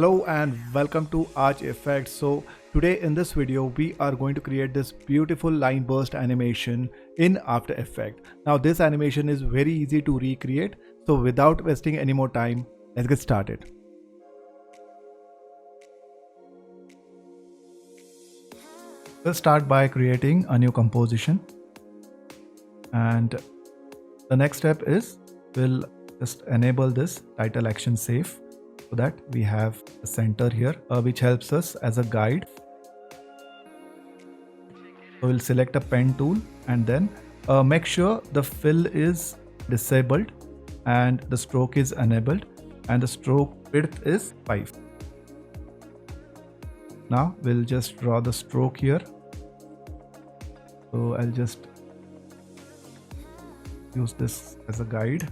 Hello and welcome to Arch Effects. So today in this video we are going to create this beautiful line burst animation in After Effects. Now this animation is very easy to recreate, so without wasting any more time, let's get started. We'll start by creating a new composition, and the next step is we'll just enable this title action safe so that we have a center here which helps us as a guide. So we'll select a pen tool and then make sure the fill is disabled and the stroke is enabled and the stroke width is 5. Now we'll just draw the stroke here. So I'll just use this as a guide.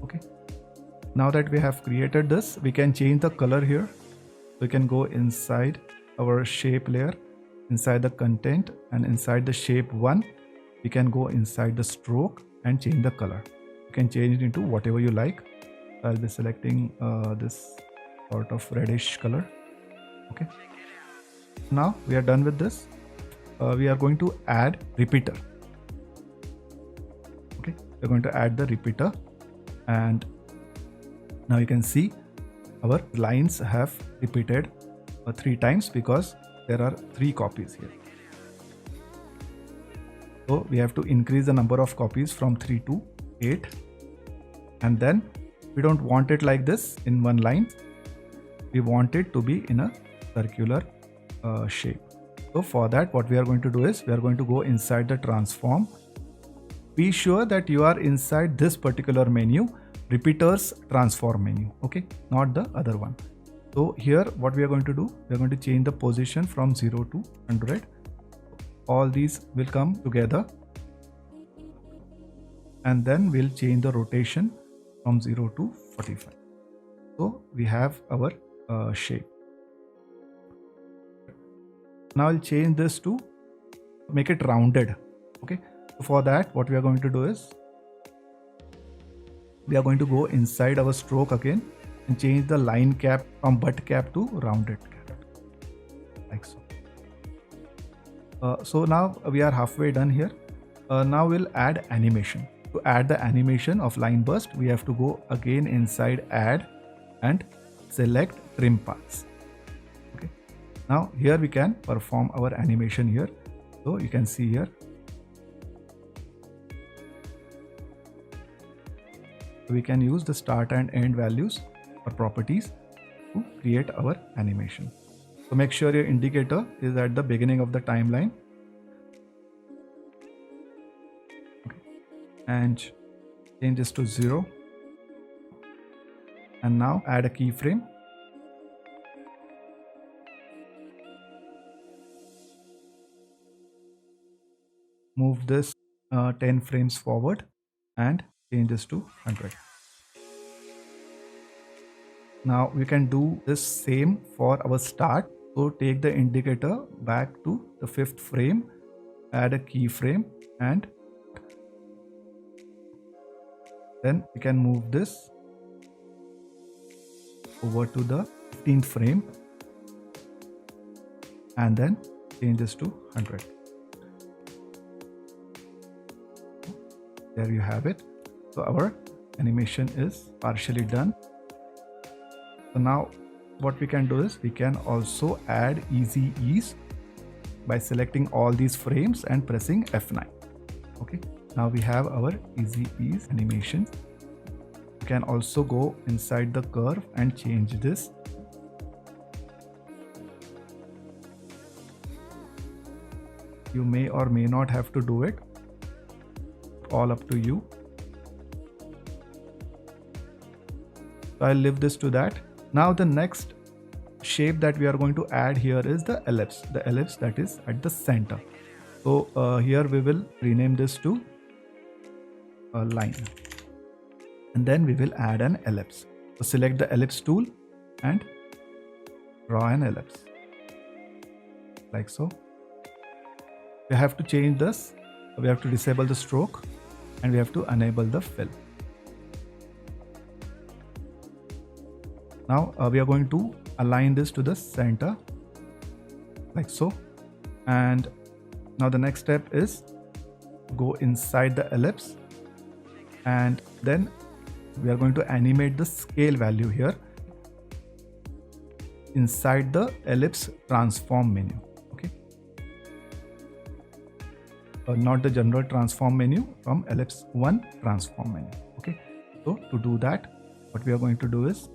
Okay. Now that we have created this, we can change the color here. We can go inside our shape layer, inside the content, and inside the shape 1. We can go inside the stroke and change the color. You can change it into whatever you like. I'll be selecting this sort of reddish color. Okay. Now we are done with this. We are going to add repeater. Okay, we're going to add the repeater, and now you can see our lines have repeated 3 times because there are 3 copies here. So we have to increase the number of copies from 3 to 8, and then we don't want it like this in one line. We want it to be in a circular shape. So for that, what we are going to do is we are going to go inside the transform. Be sure that you are inside this particular menu, repeaters transform menu, okay, not the other one. So here what we are going to do, we are going to change the position from 0 to 100. All these will come together, and then we'll change the rotation from 0 to 45. So we have our shape. Now I'll change this to make it rounded. Okay, so for that, what we are going to do is we are going to go inside our stroke again and change the line cap from butt cap to rounded cap, like so. So now we are halfway done here. Now we'll add animation. To add the animation of line burst, we have to go again inside add and select trim paths. Okay. Now here we can perform our animation here. So you can see here. We can use the start and end values or properties to create our animation. So make sure your indicator is at the beginning of the timeline. Okay. And change this to 0. And now add a keyframe. Move this 10 frames forward and change this to 100. Now we can do this same for our start. So take the indicator back to the 5th frame, add a keyframe, and then we can move this over to the 15th frame and then change this to 100. There you have it. So our animation is partially done. So now what we can do is we can also add easy ease by selecting all these frames and pressing F9. Okay, now we have our easy ease animation. You can also go inside the curve and change this. You may or may not have to do it, all up to you. So I'll leave this to that. Now the next shape that we are going to add here is the ellipse that is at the center. So here we will rename this to a line, and then we will add an ellipse. So select the ellipse tool and draw an ellipse like so. We have to change this. We have to disable the stroke and we have to enable the fill. Now we are going to align this to the center like so. And now the next step is go inside the ellipse, and then we are going to animate the scale value here inside the ellipse transform menu. Okay, not the general transform menu, from ellipse 1 transform menu. Okay, so to do that, what we are going to do is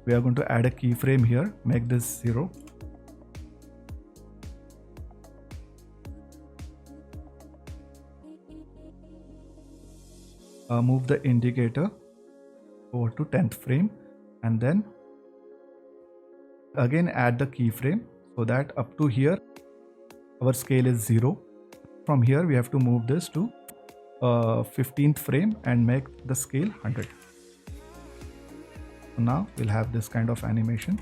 we are going to add a keyframe here, make this 0. Move the indicator over to 10th frame, and then again add the keyframe so that up to here our scale is 0. From here we have to move this to 15th frame and make the scale 100. So now we'll have this kind of animation.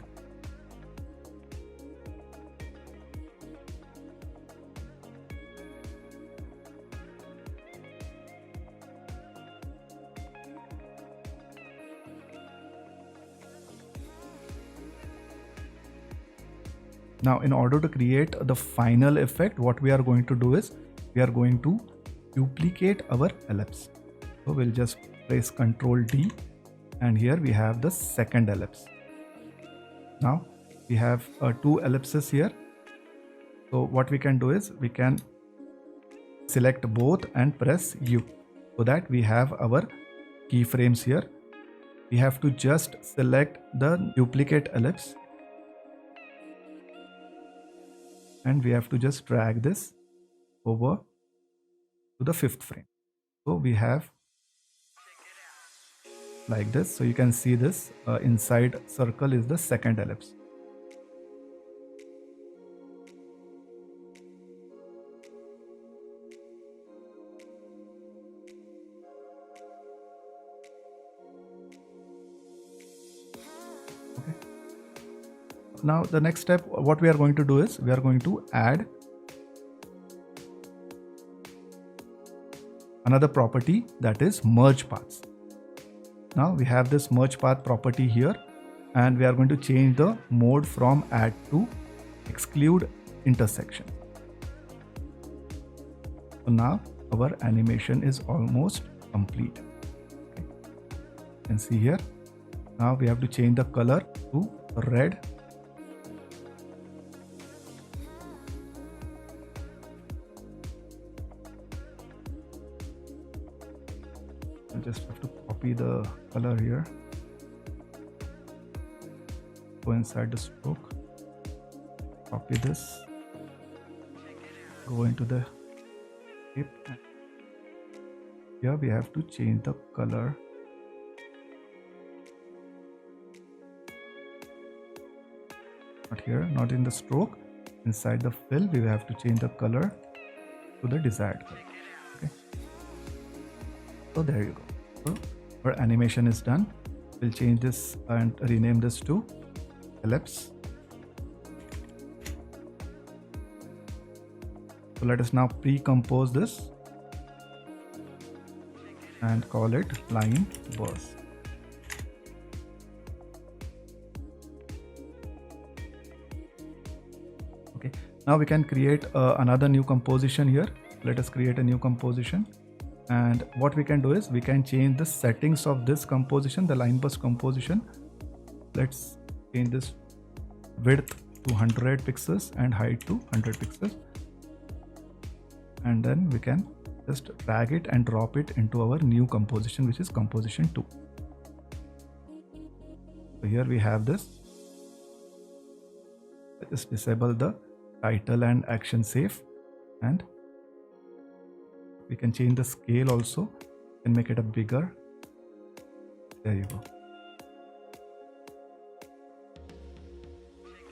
Now in order to create the final effect, what we are going to do is we are going to duplicate our ellipse. So we'll just press Ctrl D, and here we have the second ellipse. Now we have 2 ellipses here. So what we can do is we can select both and press U so that we have our keyframes here. We have to just select the duplicate ellipse and we have to just drag this over to the 5th frame. So we have like this. So you can see this inside circle is the second ellipse. Okay. Now the next step, what we are going to do is we are going to add another property, that is merge paths. Now we have this merge path property here, and we are going to change the mode from add to exclude intersection. So now our animation is almost complete. Okay. You can see here. Now we have to change the color to red. I just have to copy the color here, go inside the stroke, copy this, go into the tip. Here we have to change the color. Not here, not in the stroke. Inside the fill, we have to change the color to the desired color. Okay. So there you go. So our animation is done. We'll change this and rename this to ellipse. So let us now pre-compose this and call it line burst. Okay, now we can create another new composition here. Let us create a new composition, and what we can do is we can change the settings of this composition, the line burst composition. Let's change this width to 100 pixels and height to 100 pixels, and then we can just drag it and drop it into our new composition, which is composition 2. So here we have this. Let's disable the title and action safe, and we can change the scale also and make it a bigger. There you go.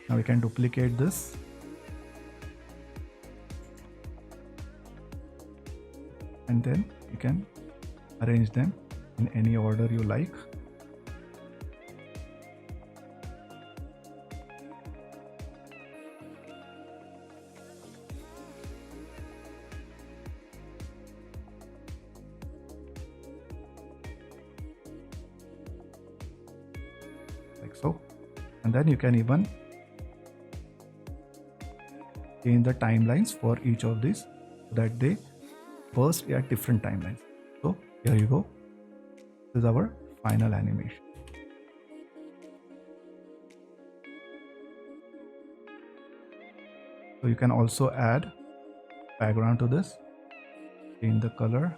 Now we can duplicate this. And then you can arrange them in any order you like. like so. And then you can even change the timelines for each of these so that they burst at different timelines. So here you go. This is our final animation. So you can also add background to this, change the color.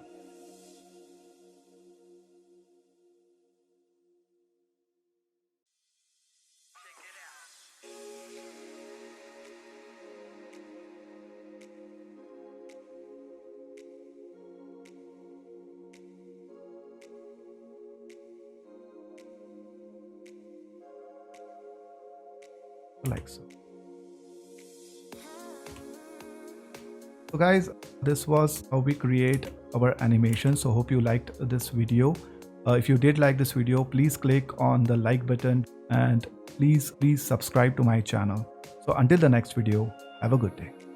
Like so. So guys, this was how we create our animation. So hope you liked this video. If you did like this video, please click on the like button and please subscribe to my channel. So until the next video, have a good day.